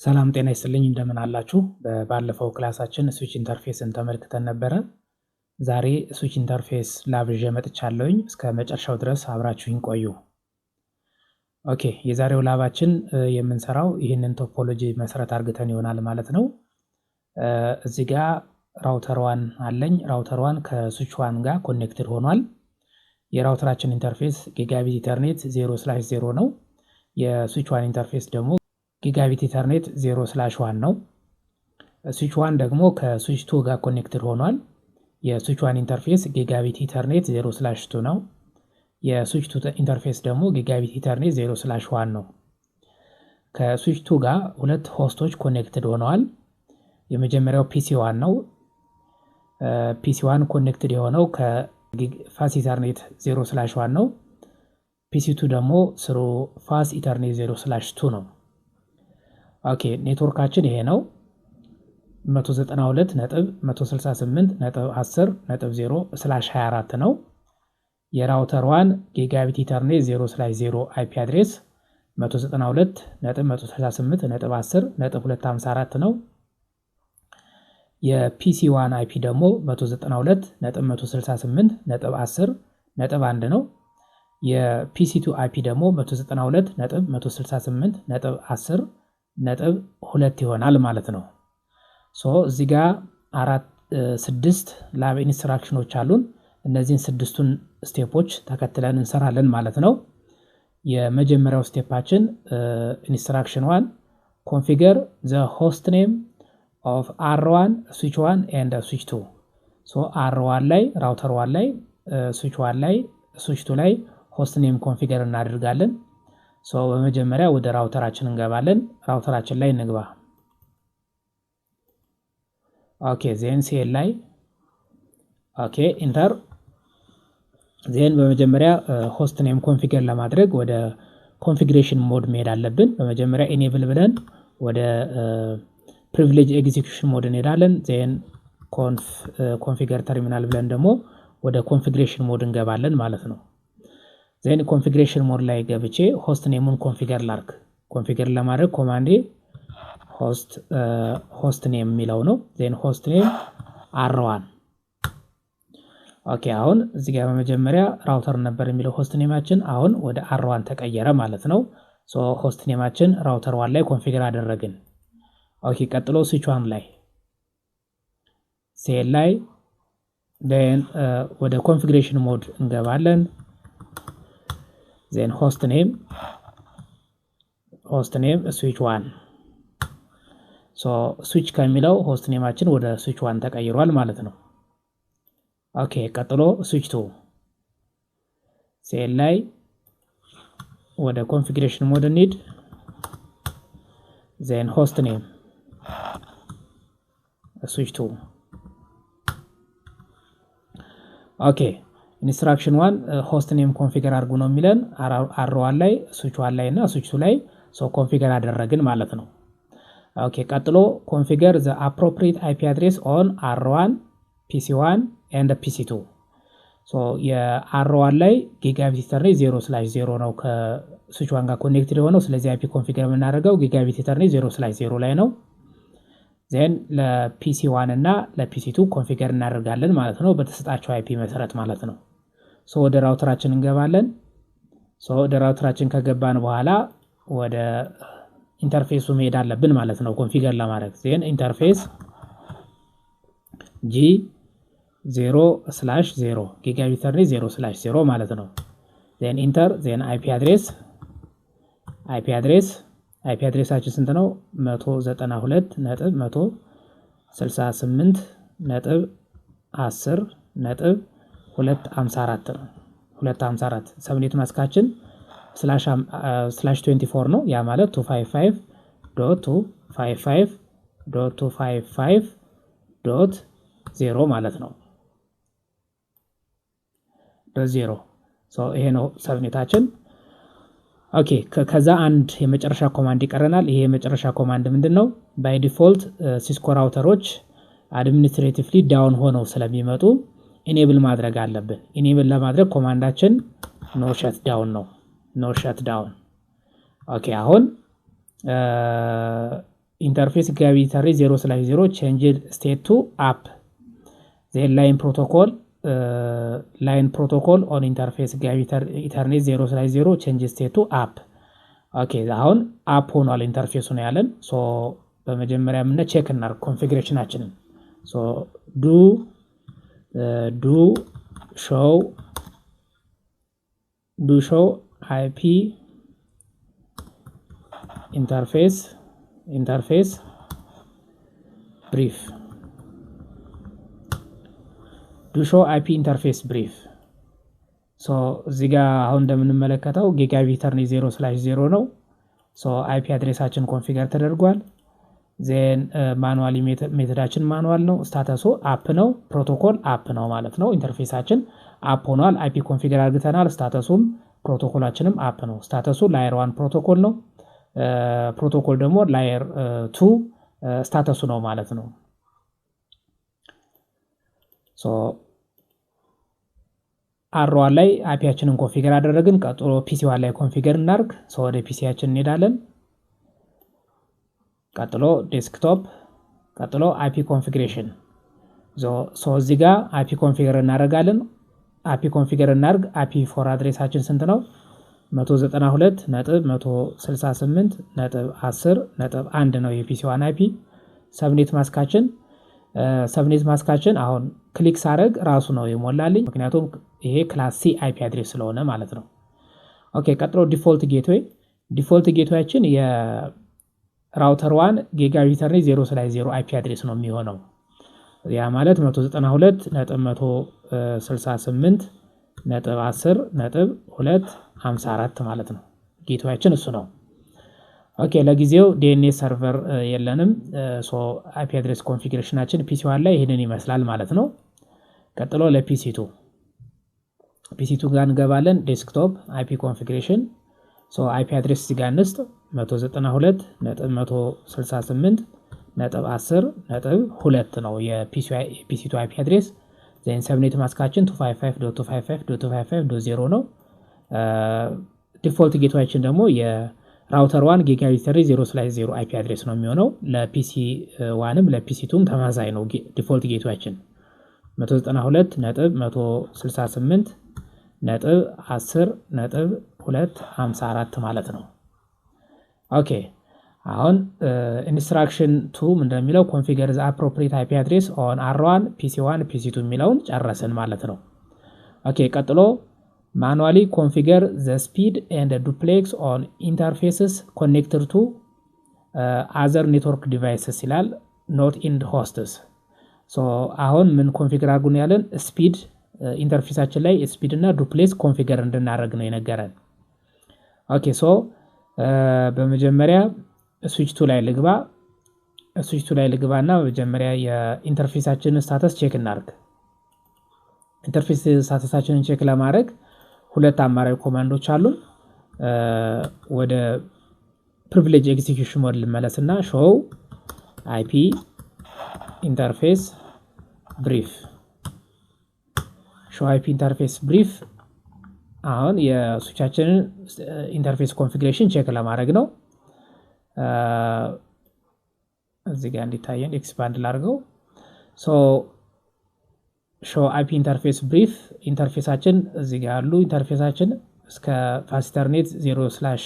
ሰላም ጤና ይስጥልኝ እንደምን አላችሁ? ባለፈው ክላሳችን ስዊች ኢንተርፌስን ተመልክተን ነበረ። ዛሬ ስዊች ኢንተርፌስ ላብ ይዤ መጥቻለሁኝ። እስከ መጨረሻው ድረስ አብራችሁኝ ቆዩ። ኦኬ፣ የዛሬው ላባችን የምንሰራው ይህንን ቶፖሎጂ መሰረት አድርገን ይሆናል ማለት ነው። እዚህ ጋር ራውተር ዋን አለኝ። ራውተር ዋን ከስዊች ዋን ጋር ኮኔክትድ ሆኗል። የራውተራችን ኢንተርፌስ ጊጋቢት ኢተርኔት 0/0 ነው። የስዊች ዋን ኢንተርፌስ ደግሞ ጊጋቢት ኢተርኔት 0/1 ነው። ስዊች ዋን ደግሞ ከስዊች 2 ጋር ኮኔክትድ ሆኗል። የስዊች ዋን ኢንተርፌስ ጊጋቢት ኢተርኔት 0/2 ነው። የስዊች 2 ኢንተርፌስ ደግሞ ጊጋቢት ኢተርኔት 0/1 ነው። ከስዊች 2 ጋር ሁለት ሆስቶች ኮኔክትድ ሆነዋል። የመጀመሪያው ፒሲ1 ነው። ፒሲ1 ኮኔክትድ የሆነው ከፋስ ኢተርኔት 0/1 ነው። ፒሲ2 ደግሞ ስሩ ፋስ ኢተርኔት 0/2 ነው። ኦኬ፣ ኔትወርካችን ይሄ ነው። 192.168.10.0/24 ነው። የራውተር ዋን ጊጋቢት ኢተርኔት 0/0 አይፒ አድሬስ 192.168.10.254 ነው። የፒሲ1 አይፒ ደግሞ 192.168.10.1 ነው። የፒሲ2 አይፒ ደግሞ 192.168.10.2 ይሆናል ማለት ነው። እዚህ ጋር 6 ላብ ኢንስትራክሽኖች አሉን። እነዚህን 6ቱን ስቴፖች ተከትለን እንሰራለን ማለት ነው። የመጀመሪያው ስቴፓችን ኢንስትራክሽን 1 ኮንፊገር ዘ ሆስት ኔም ኦፍ R1 ስዊች 1 ኤንድ ስዊች 2። R1 ላይ ራውተር 1 ላይ ስዊች 1 ላይ ስዊች 2 ላይ ሆስት ኔም ኮንፊገር እናደርጋለን። በመጀመሪያ ወደ ራውተራችን እንገባለን። ራውተራችን ላይ እንግባ። ኦኬ፣ ዜን ሲኤል ላይ ኦኬ ኢንተር። ዜን በመጀመሪያ ሆስት ኔም ኮንፊገር ለማድረግ ወደ ኮንፊግሬሽን ሞድ መሄድ አለብን። በመጀመሪያ ኢኔብል ብለን ወደ ፕሪቪሌጅ ኤግዚኪዩሽን ሞድ እንሄዳለን። ዜን ኮንፊገር ተርሚናል ብለን ደግሞ ወደ ኮንፊግሬሽን ሞድ እንገባለን ማለት ነው። ዜን ኮንፊግሬሽን ሞድ ላይ ገብቼ ሆስት ኔሙን ኮንፊገር ላርክ። ኮንፊገር ለማድረግ ኮማንዴ ሆስት ኔም የሚለው ነው። ዜን ሆስት ኔም R1። ኦኬ፣ አሁን እዚህ ጋር በመጀመሪያ ራውተር ነበር የሚለው ሆስት ኔማችን፣ አሁን ወደ R1 ተቀየረ ማለት ነው። ሆስት ኔማችን ራውተር 1 ላይ ኮንፊገር አደረግን። ኦኬ፣ ቀጥሎ ስዊች 1 ላይ ሴል ላይ ዜን ወደ ኮንፊግሬሽን ሞድ እንገባለን። ዜን ሆስት ኔም ስዊች 1። ስዊች ከሚለው ሆስት ኔማችን ወደ ስዊች 1 ተቀይሯል ማለት ነው። ኦኬ፣ ቀጥሎ ስዊች 2 ሴል ላይ ወደ ኮንፊግሬሽን ሞድ እንሂድ። ዜን ሆስት ኔም ስዊች 2። ኦኬ፣ ኢንስትራክሽን 1 ሆስት ኔም ኮንፊገር አድርጉ ነው የሚለን። R1 ላይ ስዊች 1 ላይ እና ስዊች 2 ላይ ኮንፊገር አደረግን ማለት ነው። ኦኬ፣ ቀጥሎ ኮንፊገር ዘ አፕሮፕሪየት አይፒ አድሬስ ኦን R1 PC1 ኤንድ PC2። የR1 ላይ ጊጋቢት ኢተርኔት 0/0 ነው ከስዊች 1 ጋር ኮኔክትድ የሆነው። ስለዚህ አይፒ ኮንፊገር የምናደርገው ጊጋቢት ኢተርኔት 0/0 ላይ ነው። ዜን ለፒሲ1 እና ለፒሲ2 ኮንፊገር እናደርጋለን ማለት ነው፣ በተሰጣቸው አይፒ መሰረት ማለት ነው። ወደ ራውተራችን እንገባለን። ወደ ራውተራችን ከገባን በኋላ ወደ ኢንተርፌሱ መሄድ አለብን ማለት ነው ኮንፊገር ለማድረግ። ዜን ኢንተርፌስ G0/0 ጊጋቢት ኢተርኔት 0/0 ማለት ነው። ዜን ኢንተር። ዜን አይፒ አድሬሳችን ስንት ነው? 192.168.10.254 ነው። 254 ሰብኔት ማስካችን /24 ነው። ያ ማለት 255.255.255.0 ማለት ነው። .0 ይሄ ነው ሰብኔታችን። ኦኬ፣ ከዛ አንድ የመጨረሻ ኮማንድ ይቀረናል። ይሄ የመጨረሻ ኮማንድ ምንድነው? ባይ ዲፎልት ሲስኮ ራውተሮች አድሚኒስትሬቲቭሊ ዳውን ሆነው ስለሚመጡ ኢኔብል ማድረግ አለብን። ኢኔብል ለማድረግ ኮማንዳችን ኖ ሸት ዳውን ነው። ኖ ሸት ዳውን ኦኬ አሁን interface gigabit ethernet 0/0 change state to up. Then line protocol on interface gigabit ethernet 0/0 change state to up. Okay, አሁን አፕ ሆኗል ኢንተርፌሱ ነው ያለን። ሶ በመጀመሪያ ምን ቼክ እናድርግ ኮንፊግሬሽናችንን። ሶ do show IP interface brief. do show IP interface brief. ሶ እዚህ ጋር አሁን እንደምንመለከተው ጊጋቢት ኢተርኔት 0/0 ነው። ሶ IP አድሬሳችን ኮንፊገር ተደርጓል። ዜን ማኑዋሊ ሜተዳችን ማኑዋል ነው። ስታተሱ አፕ ነው። ፕሮቶኮል አፕ ነው ማለት ነው። ኢንተርፌሳችን አፕ ሆኗል። IP ኮንፊገር አድርገናል። ስታተሱም ፕሮቶኮላችንም አፕ ነው። ስታተሱ ላየር 1 ፕሮቶኮል ነው። ፕሮቶኮል ደግሞ ላየር 2 ስታተሱ ነው ማለት ነው። ሶ አርዋን ላይ አይፒያችንን ኮንፊገር አደረግን። ቀጥሎ ፒሲ1 ላይ ኮንፊገር እናርግ። ሶ ወደ ፒሲያችን እንሄዳለን። ቀጥሎ ዴስክቶፕ፣ ቀጥሎ አይፒ ኮንፊግሬሽን። ሶ እዚህ ጋር አይፒ ኮንፊገር እናደርጋለን። አይፒ ኮንፊገር እናርግ። አይፒ ፎር አድሬሳችን ስንት ነው? 192.168.10.1 ነው የፒሲ1 አይፒ። ሰብኔት ማስካችን አሁን ክሊክ ሳረግ ራሱ ነው የሞላልኝ፣ ምክንያቱም ይሄ ክላስ ሲ አይፒ አድሬስ ስለሆነ ማለት ነው። ኦኬ፣ ቀጥሎ ዲፎልት ጌትዌያችን የራውተር 1 ጊጋቢት ኢተርኔት 0/0 አይፒ አድሬስ ነው የሚሆነው። ያ ማለት 192.168.10.254 ማለት ነው። ጌትዌያችን እሱ ነው። ኦኬ፣ ለጊዜው ዲኤንኤስ ሰርቨር የለንም። ሶ አይፒ አድሬስ ኮንፊግሬሽናችን ፒሲ1 ላይ ይሄንን ይመስላል ማለት ነው። ቀጥሎ ለፒሲ2 ጋር እንገባለን። ዴስክቶፕ አይፒ ኮንፊግሬሽን። ሶ አይፒ አድሬስ እዚህ ጋር እንስጥ 192.168.10.2 ነው የፒሲ2 አይፒ አድሬስ። ዜን ሰብኔት ማስካችን 255.255.0 ነው። ዲፎልት ጌትዌያችን ደግሞ የራውተር 1 ጊጋቢት ኢተርኔት 0/0 አይፒ አድሬስ ነው የሚሆነው። ለፒሲ1ም ለፒሲ2ም ተመሳሳይ ነው ዲፎልት ጌትዌያችን 192.168.10.254 ማለት ነው። ኦኬ፣ አሁን ኢንስትራክሽን 2 እንደሚለው ኮንፊገር ዘ አፕሮፕሪየት አይፒ አድሬስ ኦን አር1 ፒሲ1 ፒሲ2 የሚለውን ጨረስን ማለት ነው። ኦኬ፣ ቀጥሎ ማኑዋሊ ኮንፊገር ዘ ስፒድ ኤንድ ዱፕሌክስ ኦን ኢንተርፌስስ ኮኔክትድ ቱ አዘር ኔትወርክ ዲቫይስስ ይላል ኖት ኢን ሆስትስ። ሶ አሁን ምን ኮንፊገር አድርጉ ነው ያለን? ስፒድ ኢንተርፌሳችን ላይ ስፒድ እና ዱፕሌክስ ኮንፊገር እንድናደርግ ነው የነገረን። ኦኬ፣ ሶ በመጀመሪያ ስዊች 2 ላይ ልግባና በመጀመሪያ የኢንተርፌሳችንን ስታተስ ቼክ እናርግ። ኢንተርፌስ ስታተሳችንን ቼክ ለማድረግ ሁለት አማራጭ ኮማንዶች አሉ። ወደ ፕሪቪሌጅ ኤግዚኪዩሽን ሞድ ልመለስና ሾው አይፒ ኢንተርፌስ ብሪፍ አሁን የስዊቻችንን ኢንተርፌስ ኮንፊግሬሽን ቼክ ለማድረግ ነው። እዚህ ጋር እንዲታየን ኤክስፓንድ ላድርገው። ሶ ሾው አይፒ ኢንተርፌስ ብሪፍ ኢንተርፌሳችን እዚህ ጋር ያሉ ኢንተርፌሳችን እስከ ፋሲተርኔት 0/4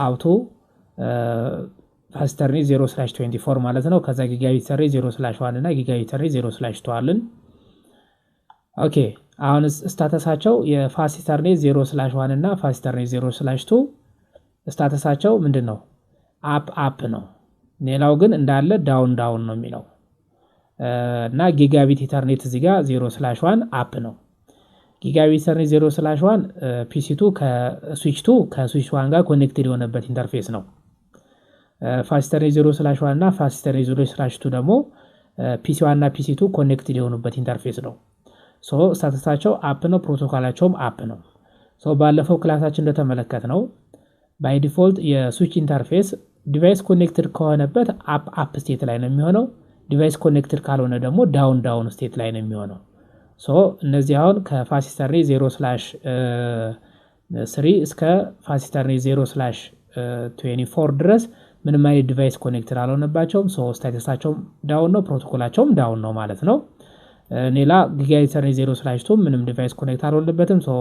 አውቶ ፋሲተርኔት 0/24 ማለት ነው። ከዛ ጊጋቢት ኢተርኔት 0/1 እና ጊጋቢት ኢተርኔት 0/2 አለን። ኦኬ፣ አሁን ስታተሳቸው የፋሲተርኔት 0/1 እና ፋሲተርኔት 0/2 ስታተሳቸው ምንድነው? አፕ ነው። ሌላው ግን እንዳለ ዳውን ነው የሚለው እና ጊጋቢት ኢተርኔት እዚህ ጋር 0/1 አፕ ነው። ጊጋቢት ኢተርኔት 0/1 ፒሲ2 ከስዊች 1 ጋር ኮኔክትድ የሆነበት ኢንተርፌስ ነው። ፋሲተርኔት 0/1 እና ፋሲተርኔት 0/2 ደግሞ ፒሲ1 እና ፒሲ2 ኮኔክትድ የሆኑበት ኢንተርፌስ ነው። ሶ ስታተሳቸው አፕ ነው፣ ፕሮቶኮላቸውም አፕ ነው። ሶ ባለፈው ክላሳችን እንደተመለከትነው ባይ ዲፎልት የስዊች ኢንተርፌስ ዲቫይስ ኮኔክትድ ከሆነበት አፕ ስቴት ላይ ነው የሚሆነው። ዲቫይስ ኮኔክትድ ካልሆነ ደግሞ ዳውን ስቴት ላይ ነው የሚሆነው። ሶ እነዚህ አሁን ከፋሲተርኔት 0/3 እስከ ፋሲተርኔት 0/24 ድረስ ምንም አይነት ዲቫይስ ኮኔክትድ አልሆነባቸውም ሶ ስታተሳቸው ዳውን ነው ፕሮቶኮላቸውም ዳውን ነው ማለት ነው ሌላ ጊጋቢት ኢተርኔት 0/2 ምንም ዲቫይስ ኮኔክት አልሆነበትም ሶ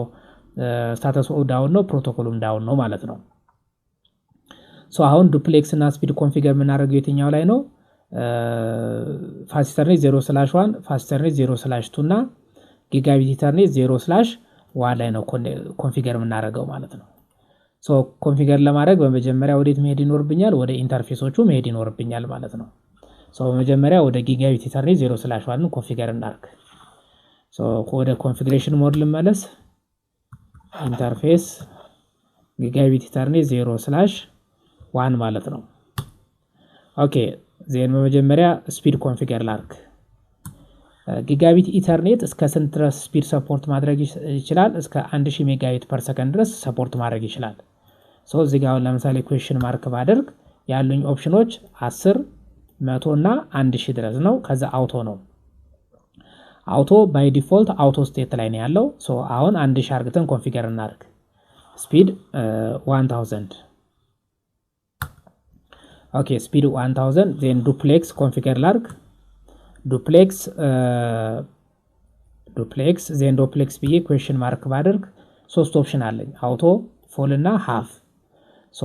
ስታተሱ ዳውን ነው ፕሮቶኮሉም ዳውን ነው ማለት ነው ሶ አሁን ዱፕሌክስ እና ስፒድ ኮንፊገር የምናደርገው የትኛው ላይ ነው ፋስት ኢተርኔት 0/1 ፋስት ኢተርኔት 0/2 እና ጊጋቢት ኢተርኔት 0/1 ላይ ነው ኮንፊገር የምናደርገው ማለት ነው ሶ ኮንፊገር ለማድረግ በመጀመሪያ ወዴት መሄድ ይኖርብኛል ወደ ኢንተርፌሶቹ መሄድ ይኖርብኛል ማለት ነው ሶ በመጀመሪያ ወደ ጊጋቢት ኢተርኔት 0/1 ኮንፊገር እናድርግ ሶ ወደ ኮንፊግሬሽን ሞድ ልመለስ ኢንተርፌስ ጊጋቢት ኢተርኔት 0/1 ማለት ነው ኦኬ ዜን በመጀመሪያ ስፒድ ኮንፊገር ላድርግ ጊጋቢት ኢተርኔት እስከ ስንት ድረስ ስፒድ ሰፖርት ማድረግ ይችላል እስከ 1000 ሜጋባይት ፐር ሰከንድ ድረስ ሰፖርት ማድረግ ይችላል ሶ እዚህ ጋር ለምሳሌ ኩዌስችን ማርክ ባደርግ ያሉኝ ኦፕሽኖች 10 100 እና 1000 ድረስ ነው ከዛ አውቶ ነው አውቶ ባይ ዲፎልት አውቶ ስቴት ላይ ነው ያለው ሶ አሁን 1000 አርግተን ኮንፊገር እናድርግ ስፒድ 1000 ኦኬ ስፒድ 1000 ዜን ዱፕሌክስ ኮንፊገር ላድርግ ዱፕሌክስ ዜን ዱፕሌክስ ብዬ ኩዌስችን ማርክ ባደርግ ሶስት ኦፕሽን አለኝ አውቶ ፉል እና ሃፍ ሶ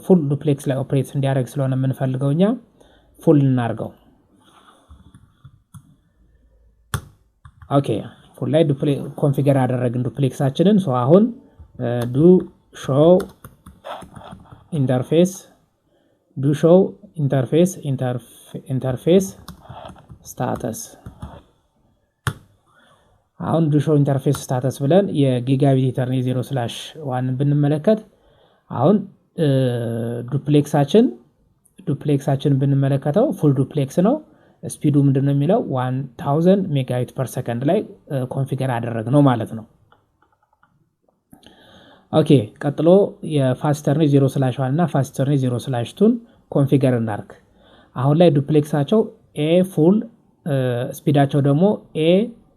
ፉል ዱፕሌክስ ላይ ኦፕሬት እንዲያደርግ ስለሆነ የምንፈልገውኛ ፉል እናርገው ኦኬ ፉል ላይ ኮንፊገር አደረግን ዱፕሌክሳችንን ሶ አሁን ዱ ሾው ኢንተርፌስ ስታተስ አሁን ዱ ሾው ኢንተርፌስ ስታተስ ብለን የጊጋቢት ኢተርኔት 0/1 ብንመለከት አሁን ዱፕሌክሳችን ብንመለከተው ፉል ዱፕሌክስ ነው ስፒዱ ምንድነው የሚለው 1000 ሜጋባይት ፐር ሰከንድ ላይ ኮንፊገር አደረግነው ማለት ነው ኦኬ ቀጥሎ የፋስት ኢተርኔት 0/1 እና ፋስት ኢተርኔት 0/2 ኮንፊገር እናርክ አሁን ላይ ዱፕሌክሳቸው ኤ ፉል ስፒዳቸው ደግሞ ኤ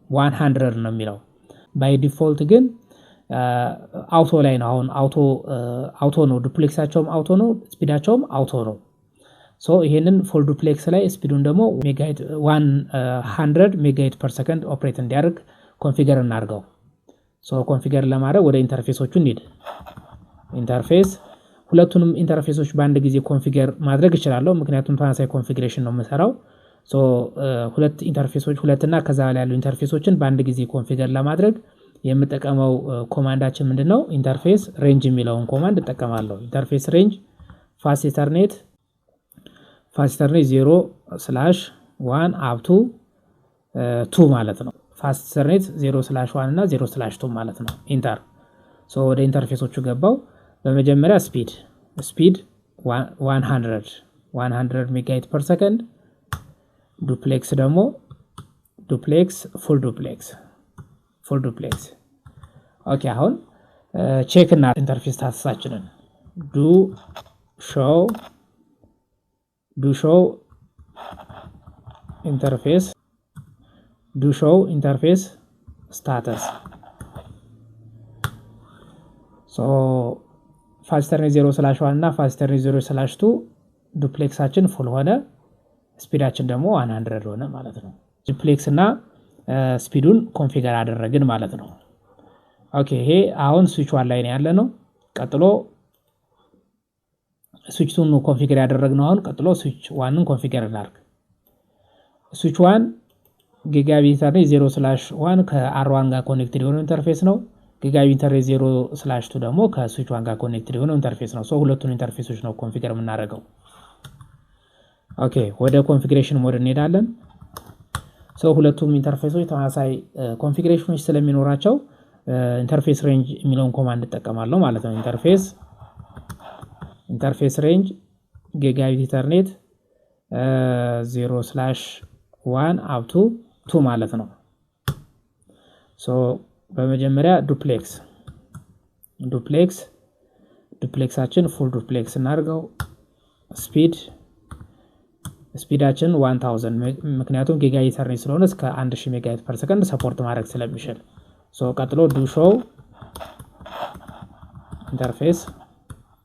100 ነው የሚለው ባይ ዲፎልት ግን አውቶ ላይ ነው አሁን አውቶ ነው ዱፕሌክሳቸውም አውቶ ነው ስፒዳቸውም አውቶ ነው ሶ ይሄንን ፉል ዱፕሌክስ ላይ ስፒዱን ደግሞ 100 ሜጋባይት ፐር ሰከንድ ኦፕሬት እንዲያደርግ ኮንፊገር እናርገው ሶ ኮንፊገር ለማድረግ ወደ ኢንተርፌሶቹ እንሂድ ኢንተርፌስ ሁለቱንም ኢንተርፌሶች በአንድ ጊዜ ኮንፊገር ማድረግ እችላለሁ ምክንያቱም ተመሳሳይ ኮንፊግሬሽን ነው የምሰራው ሶ ሁለት ኢንተርፌሶች ሁለትና ከዛ በላይ ያሉ ኢንተርፌሶችን በአንድ ጊዜ ኮንፊገር ለማድረግ የምጠቀመው ኮማንዳችን ምንድነው ኢንተርፌስ ሬንጅ የሚለውን ኮማንድ እጠቀማለሁ ኢንተርፌስ ሬንጅ ፋስት ኢተርኔት 0/1 አፕ ቱ 2 ማለት ነው ፋስት ኢተርኔት 0/1 እና 0/2 ማለት ነው ኢንተር ሶ ወደ ኢንተርፌሶቹ ገባው በመጀመሪያ ስፒድ 100 ሜጋባይት ፐር ሰከንድ ዱፕሌክስ ደግሞ ፉል ዱፕሌክስ ኦኬ አሁን ቼክ እና ኢንተርፌስ ስታተሳችንን ዱ ሾው ኢንተርፌስ ስታተስ ሶ ፋስት ኢተርኔት 0/1 እና ፋስት ኢተርኔት 0/2 ዱፕሌክሳችን ፉል ሆነ ስፒዳችን ደግሞ 100 ሆነ ማለት ነው ዱፕሌክስ እና ስፒዱን ኮንፊገር አደረግን ማለት ነው ኦኬ ይሄ አሁን ስዊች 1 ላይ ነው ያለ ነው ቀጥሎ ስዊች 2 ነው ኮንፊገር ያደረግነው አሁን ቀጥሎ ስዊች 1ን ኮንፊገር እናድርግ ስዊች 1 ጊጋቢት ኢተርኔት 0/1 ከR1 ጋር ኮኔክትድ የሆነ ኢንተርፌስ ነው ጊጋቢት ኢተርኔት 0/2 ደግሞ ከስዊች 1 ጋር ኮኔክትድ የሆነ ኢንተርፌስ ነው ሶ ሁለቱን ኢንተርፌሶች ነው ኮንፊገር የምናደርገው ኦኬ ወደ ኮንፊግሬሽን ሞድ እንሄዳለን ሶ ሁለቱም ኢንተርፌሶች ተመሳሳይ ኮንፊግሬሽኖች ስለሚኖራቸው ኢንተርፌስ ሬንጅ የሚለውን ኮማንድ እጠቀማለሁ ማለት ነው ኢንተርፌስ ሬንጅ ጊጋቢት ኢተርኔት 0/1 አፕ ቱ 2 ማለት ነው ሶ በመጀመሪያ ዱፕሌክሳችን ፉል ዱፕሌክስ እናድርገው ስፒዳችን 1000 ምክንያቱም ጊጋቢት ኢተርኔት ስለሆነ እስከ 1000 ሜጋባይት ፐር ሰከንድ ሰፖርት ማድረግ ስለሚችል ሶ ቀጥሎ ዱ ሾው ኢንተርፌስ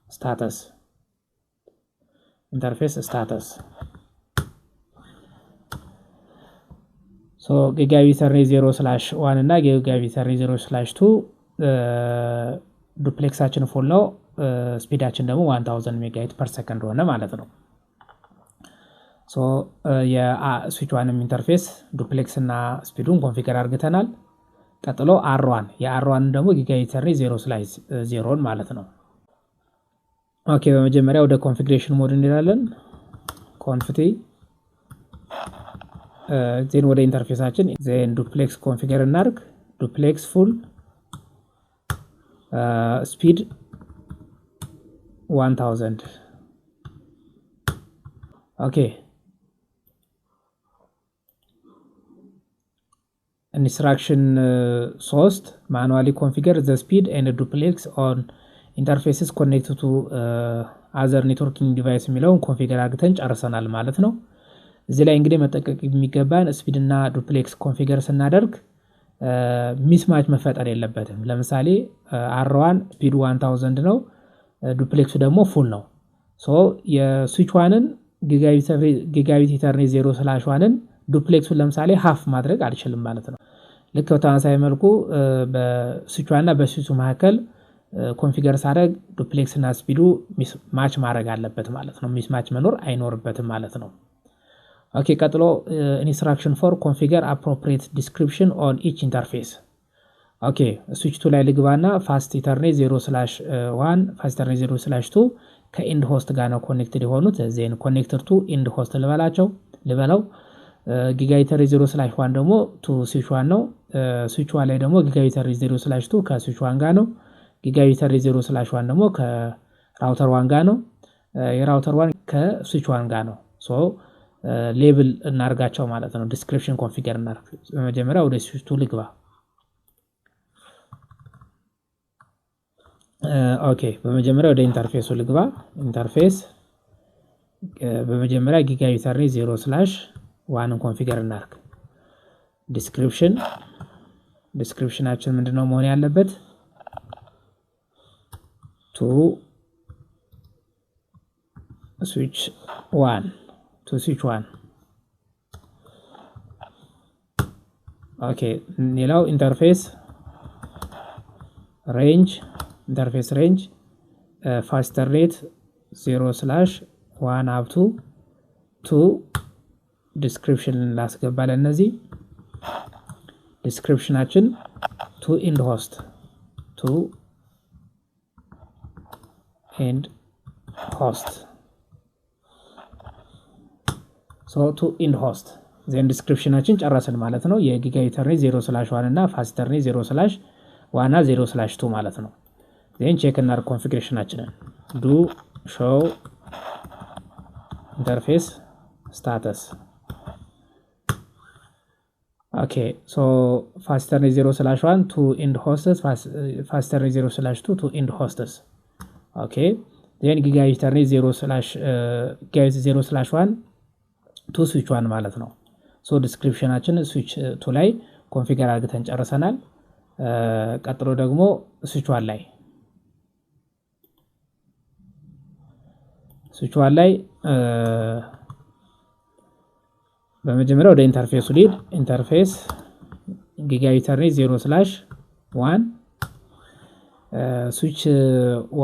ስታተስ ኢንተርፌስ ስታተስ ሶ ጊጋቢት ኢተርኔት 0/1 እና ጊጋቢት ኢተርኔት 0/2 ዱፕሌክሳችን ፉል ነው ስፒዳችን ደግሞ 1000 ሜጋባይት/ሰከንድ ሆነ ማለት ነው ሶ የስዊች ዋንም ኢንተርፌስ ዱፕሌክስ እና ስፒዱን ኮንፊገር አድርገናል ቀጥሎ R1 የR1 ደግሞ ጊጋቢት ኢተርኔት 0/0 ማለት ነው ኦኬ በመጀመሪያ ወደ ኮንፊግሬሽን ሞድ እንሄዳለን ኮንፊቲ ዜን ወደ ኢንተርፌሳችን ዜን ዱፕሌክስ ኮንፊገር እናርግ ዱፕሌክስ ፉል ስፒድ 1000 ኦኬ instruction 3 manually configure the speed and duplex on interfaces connected to other networking device የሚለውን ኮንፊገር አድርገን ጨርሰናል ማለት ነው እዚህ ላይ እንግዲህ መጠቀቅ የሚገባን ስፒድ እና ዱፕሌክስ ኮንፊገር ስናደርግ ሚስማች መፈጠር የለበትም ለምሳሌ R1 ስፒድ 1000 ነው ዱፕሌክሱ ደግሞ ፉል ነው ሶ የስዊች ዋንን ጊጋቢት ኢተርኔት 0/1ን ዱፕሌክሱን ለምሳሌ ሃፍ ማድረግ አልችልም ማለት ነው ልክ በተመሳሳይ መልኩ በስዊች ዋና በስዊቹ መካከል ኮንፊገር ሳደርግ ዱፕሌክስ እና ስፒዱ ማች ማድረግ አለበት ማለት ነው ሚስማች መኖር አይኖርበትም ማለት ነው ኦኬ ቀጥሎ ኢንስትራክሽን ፎር ኮንፊገር አፕሮፕሪየት ዲስክሪፕሽን ኦን ኢች ኢንተርፌስ ኦኬ ስዊች 2 ላይ ልግባና ፋስት ኢተርኔት 0/1 ፋስት ኢተርኔት 0/2 ከኢንድ ሆስት ጋር ነው ኮኔክትድ የሆኑት ዜን ኮኔክተር ቱ ኢንድ ሆስት ልበለው ጊጋቢት ኢተርኔት 0/1 ደግሞ ቱ ስዊች 1 ነው ስዊች 1 ላይ ደግሞ ጊጋቢት ኢተርኔት 0/2 ከስዊች 1 ጋር ነው ጊጋቢት ኢተርኔት 0/1 ደግሞ ከራውተር 1 ጋር ነው የራውተር 1 ከስዊች 1 ጋር ነው ሶ ሌብል እናርጋቸው ማለት ነው ዲስክሪፕሽን ኮንፊገር እናርግ በመጀመሪያ ወደ ስዊች 2 ልግባ ኦኬ በመጀመሪያ ወደ ኢንተርፌሱ ልግባ ኢንተርፌስ በመጀመሪያ ጊጋቢት ኢተርኔት 0/1 ኮንፊገር እናርግ ዲስክሪፕሽናችን ምንድነው መሆን ያለበት ቱ ስዊች 1 ኦኬ ሌላው ኢንተርፌስ ሬንጅ ፋስት ኢተርኔት 0/1 up to ዲስክሪፕሽን ላስገባለን እነዚህ ዲስክሪፕሽናችን to end host so to end host ዜን ዲስክሪፕሽናችን ጨረስን ማለት ነው የጊጋቢት ኢተርኔት 0/1 እና ፋስት ኢተርኔት 0/1 እና 0/2 ማለት ነው ዜን ቼክ እና ኮንፊግሬሽናችንን do show interface status okay so fast ኢተርኔት 0/1 to end hosts fast ኢተርኔት 0/2 to end hosts okay then ጊጋቢት ኢተርኔት 0/1 to switch 1 ማለት ነው ሶ ዲስክሪፕሽናችን ስዊች 2 ላይ ኮንፊገር አድርገን ጨርሰናል ቀጥሎ ደግሞ ስዊች 1 ላይ በመጀመሪያ ወደ ኢንተርፌሱ ሊድ ኢንተርፌስ ጊጋቢት ኢተርኔት 0/1 ስዊች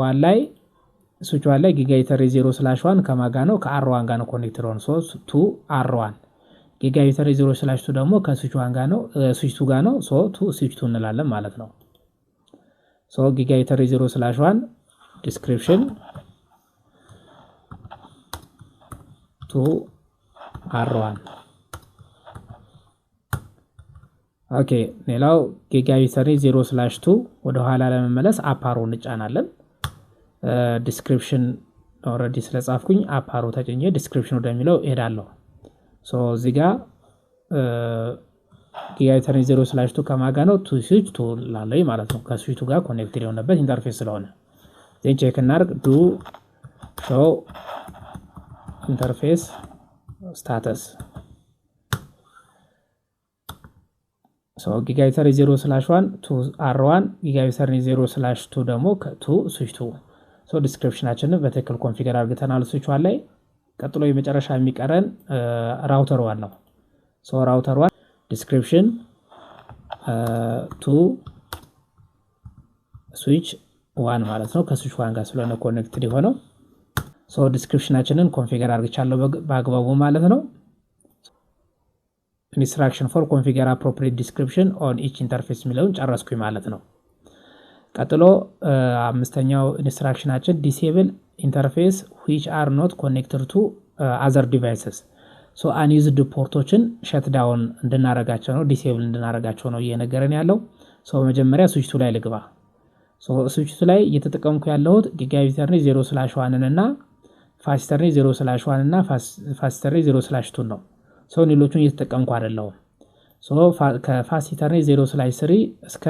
1 ላይ ጊጋቢት ኢተርኔት 0/1 ከማጋ ነው ከR1 ጋር ነው ኮኔክትድ ሆኖ ሶ ቱ R1 ጊጋቢት ኢተርኔት 0/2 ደግሞ ከስዊች 1 ጋር ነው ስዊች 2 ጋር ነው ሶ ቱ ስዊች 2 እንላለን ማለት ነው ሶ ጊጋቢት ኢተርኔት 0/1 ዲስክሪፕሽን to R1 ኦኬ ሌላው ጊጋቢት ኢተርኔት 0/2 ወደ ኋላ ለመመለስ አፓሮ እንጫናለን ዲስክሪፕሽን ኦሬዲ ስለጻፍኩኝ አፓሮ ተጨኘ ዲስክሪፕሽን ወደሚለው እሄዳለሁ ሶ እዚህ ጋር ጊጋቢት ኢተርኔት 0/2 ከማጋ ነው ቱ ስዊች 2 ላለይ ማለት ነው ከስዊቹ ጋር ኮኔክትድ የሆነበት ኢንተርፌስ ስለሆነ ዜን ቼክ እናርግ do show interface status so ጊጋቢት ኢተርኔት 0/1 to R1 ጊጋቢት ኢተርኔት 0/2 ደግሞ to switch 2 so ዲስክሪፕሽናችንን በትክክል ኮንፊገር አድርገናል ስዊች 1 ላይ ቀጥሎ የመጨረሻ የሚቀረን ራውተር 1 ነው። ሶ ራውተር 1 ዲስክሪፕሽን ቱ ስዊች 1 ማለት ነው። ከስዊች 1 ጋር ስለሆነ ኮኔክትድ የሆነው ሶ ዲስክሪፕሽናችንን ኮንፊገር አድርግቻለሁ በአግባቡ ማለት ነው። ኢንስትራክሽን ፎር ኮንፊገር አፕሮፕሪየት ዲስክሪፕሽን ኦን ኢች ኢንተርፌስ የሚለውን ጨረስኩኝ ማለት ነው። ቀጥሎ አምስተኛው ኢንስትራክሽናችን ዲሴብል ኢንተርፌስ which are not connected to other devices ሶ አንዩዝድ ፖርቶችን ሸትዳውን እንድናረጋቸው ነው፣ ዲሴብል እንድናረጋቸው ነው እየነገረን ያለው። ሶ መጀመሪያ ስዊች 2 ላይ ልግባ። ሶ ስዊች 2 ላይ እየተጠቀምኩ ያለሁት ጊጋቢት ኢተርኔት 0/1 እና ፋስት ኢተርኔት 0/1 እና ፋስት ኢተርኔት 0/2 ነው። ሶ ሌሎቹን እየተጠቀምኩ አይደለሁም። ሶ ከፋስት ኢተርኔት 0/3 እስከ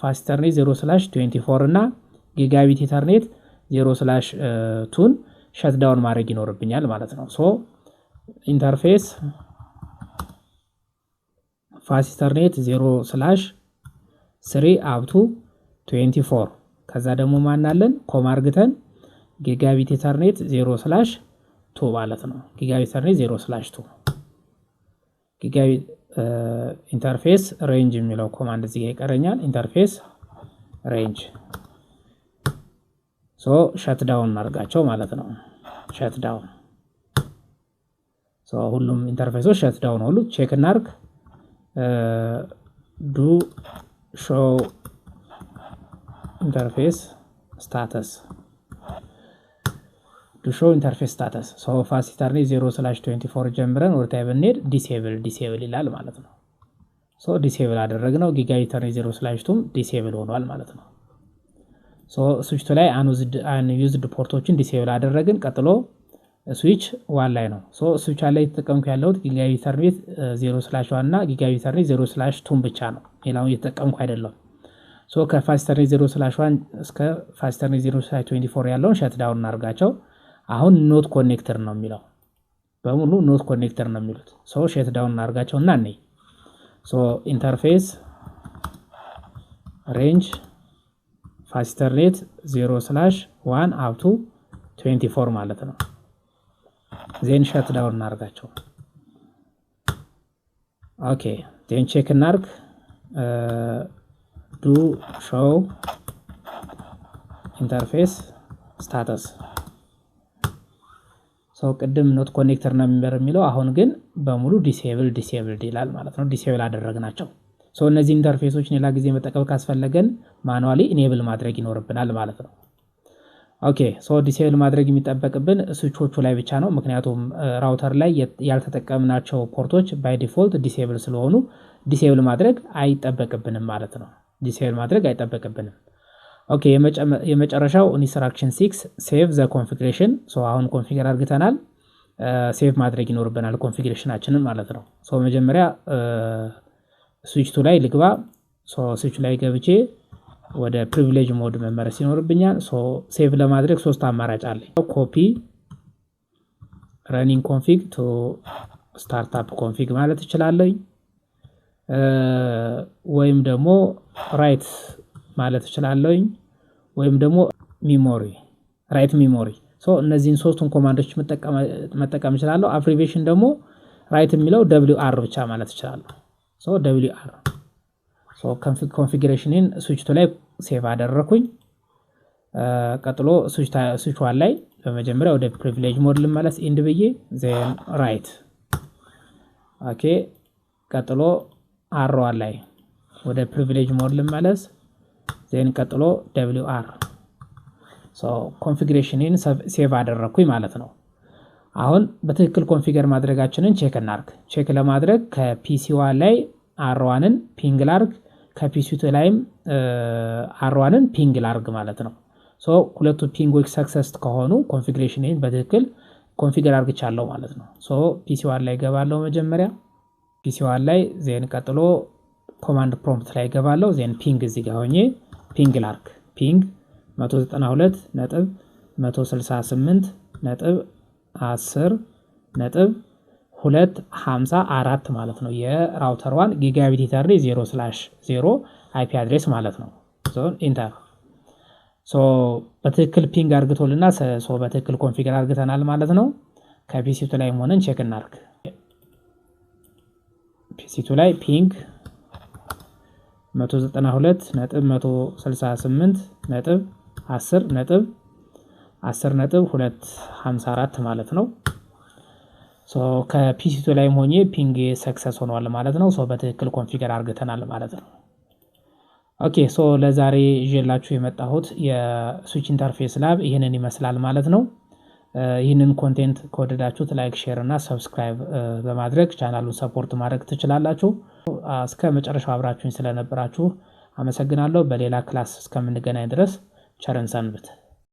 ፋስት ኢተርኔት 0/24 እና ጊጋቢት ኢተርኔት 0/2ን ሸትዳውን ማድረግ ይኖርብኛል ማለት ነው። ሶ ኢንተርፌስ ፋስት ኢተርኔት 0/3 አፕ ቱ 24 ከዛ ደግሞ ማናለን ኮማ አርግተን ጊጋቢት ኢተርኔት 0/2 ማለት ነው። ጊጋቢት ኢተርኔት 0/2 ጊጋቢት ኢንተርፌስ ሬንጅ የሚለው ኮማንድ እዚህ ጋር ይቀረኛል። ኢንተርፌስ ሬንጅ ሶ ሸትዳውን እናርጋቸው ማለት ነው። ሸትዳውን ሶ ሁሉም ኢንተርፌሶች ሸትዳውን ሁሉ ቼክ እናርግ። ዱ ሾው ኢንተርፌስ ስታተስ ዱ ሾው ኢንተርፌስ ስታተስ ሶ ፋስት ኢተርኔት 0/24 ጀምረን ወደታይ ብንሄድ ዲሴብል ይላል ማለት ነው። ሶ ዲሴብል አደረግነው። ጊጋቢት ኢተርኔት 0/2ም ዲሴብል ሆኗል ማለት ነው። ሶ ስዊች ላይ አንዩዝድ ፖርቶችን ዲሴብል አደረግን። ቀጥሎ ስዊች 1 ላይ ነው። ሶ ስዊች ላይ የተጠቀምኩ ያለሁት ጊጋቢት ኢተርኔት 0/1 እና ጊጋቢት ኢተርኔት 0/2 ብቻ ነው። ሌላውን እየተጠቀምኩ አይደለም። ሶ ከፋስት ኢተርኔት 0/1 እስከ ፋስት ኢተርኔት 0/24 ያለውን ሸትዳውን እናርጋቸው። አሁን ኖት ኮኔክተር ነው የሚለው በሙሉ ኖት ኮኔክተር ነው የሚሉት። ሶ ሸትዳውን እናርጋቸው እና ነይ ሶ ኢንተርፌስ ሬንጅ ፋስት ኢተርኔት 0/1 አፕ ቱ 24 ማለት ነው። ዜን ሸትዳውን እናርጋቸው። ኦኬ ዜን ቼክ እናርግ። ዱ ሾው ኢንተርፌስ ስታተስ ሶ ቅድም ኖት ኮኔክተር ነው የሚለው አሁን ግን በሙሉ ዲሴብልድ ይላል ማለት ነው። ዲሴብል አደረግናቸው። ሶ እነዚህ ኢንተርፌሶች ሌላ ጊዜ መጠቀም ካስፈለገን ማኑዋሊ ኢኔብል ማድረግ ይኖርብናል ማለት ነው። ኦኬ ሶ ዲሴብል ማድረግ የሚጠበቅብን ስዊቾቹ ላይ ብቻ ነው። ምክንያቱም ራውተር ላይ ያልተጠቀምናቸው ፖርቶች ባይ ዲፎልት ዲሴብል ስለሆኑ ዲሴብል ማድረግ አይጠበቅብንም ማለት ነው። ዲሴብል ማድረግ አይጠበቅብንም። ኦኬ የመጨረሻው ኢንስትራክሽን 6 ሴቭ ዘ ኮንፊግሬሽን ሶ አሁን ኮንፊገር አድርገናል። ሴቭ ማድረግ ይኖርብናል ኮንፊግሬሽናችንን ማለት ነው። ሶ መጀመሪያ ስዊች 2 ላይ ልግባ። ሶ ስዊች ላይ ገብቼ ወደ ፕሪቪሌጅ ሞድ መመረስ ይኖርብኛል። ሶ ሴቭ ለማድረግ 3 አማራጭ አለኝ። ኮፒ ረኒንግ ኮንፊግ ቱ ስታርትአፕ ኮንፊግ ማለት እችላለሁ፣ ወይም ደግሞ ራይት ማለት እችላለሁ፣ ወይም ደግሞ ሚሞሪ ራይት ሚሞሪ። ሶ እነዚህን ሶስቱን ኮማንዶች መጠቀም እችላለሁ። አብሪቬሽን ደግሞ ራይት የሚለው WR ብቻ ማለት እችላለሁ። ሶ WR ሶ ኮንፊግሬሽንን ስዊች 2 ላይ ሴቭ አደረኩኝ። ቀጥሎ ስዊች 1 ላይ በመጀመሪያ ወደ ፕሪቪሌጅ ሞድ ልመለስ ኢንድ ብዬ ዜን ራይት ኦኬ። ቀጥሎ R1 ላይ ወደ ፕሪቪሌጅ ሞድ ልመለስ ዜን ቀጥሎ WR ሶ ኮንፊግሬሽንን ሴቭ አደረኩኝ ማለት ነው። አሁን በትክክል ኮንፊገር ማድረጋችንን ቼክ እናርግ። ቼክ ለማድረግ ከፒሲ1 ላይ R1ን ፒንግ ላርግ፣ ከፒሲ2 ላይም R1ን ፒንግ ላርግ ማለት ነው። ሶ ሁለቱ ፒንጎች ሰክሰስ ከሆኑ ኮንፊግሬሽንን በትክክል ኮንፊገር አርግቻለሁ ማለት ነው። ሶ ፒሲ1 ላይ ገባለሁ መጀመሪያ ፒሲ1 ላይ ዜን ቀጥሎ ኮማንድ ፕሮምፕት ላይ ገባለሁ ዜን ፒንግ እዚህ ጋር ሆኜ ፒንግ ላርግ ፒንግ 192.168.10.254 ማለት ነው። የራውተር 1 ጊጋቢት ኢተርኔት 0/0 አይፒ አድሬስ ማለት ነው። ሶ ኢንተር ሶ በትክክል ፒንግ አርግቶልና ሶ በትክክል ኮንፊገር አርግተናል ማለት ነው። ከፒሲቱ ላይ ሆነን ቼክ እናርግ። ፒሲቱ ላይ ፒንግ 192.10.10.254 ማለት ነው። ከፒሲቱ ላይ ሆኜ ፒንግ ሰክሰስ ሆኗል ማለት ነው። በትክክል ኮንፊገር አድርገናል ማለት ነው። ኦኬ ለዛሬ ይዤላችሁ የመጣሁት የስዊች ኢንተርፌስ ላብ ይህንን ይመስላል ማለት ነው። ይህንን ኮንቴንት ከወደዳችሁት ላይክ፣ ሼር እና ሰብስክራይብ በማድረግ ቻናሉን ሰፖርት ማድረግ ትችላላችሁ። እስከ መጨረሻው አብራችሁኝ ስለነበራችሁ አመሰግናለሁ። በሌላ ክላስ እስከምንገናኝ ድረስ ቸር እንሰንብት።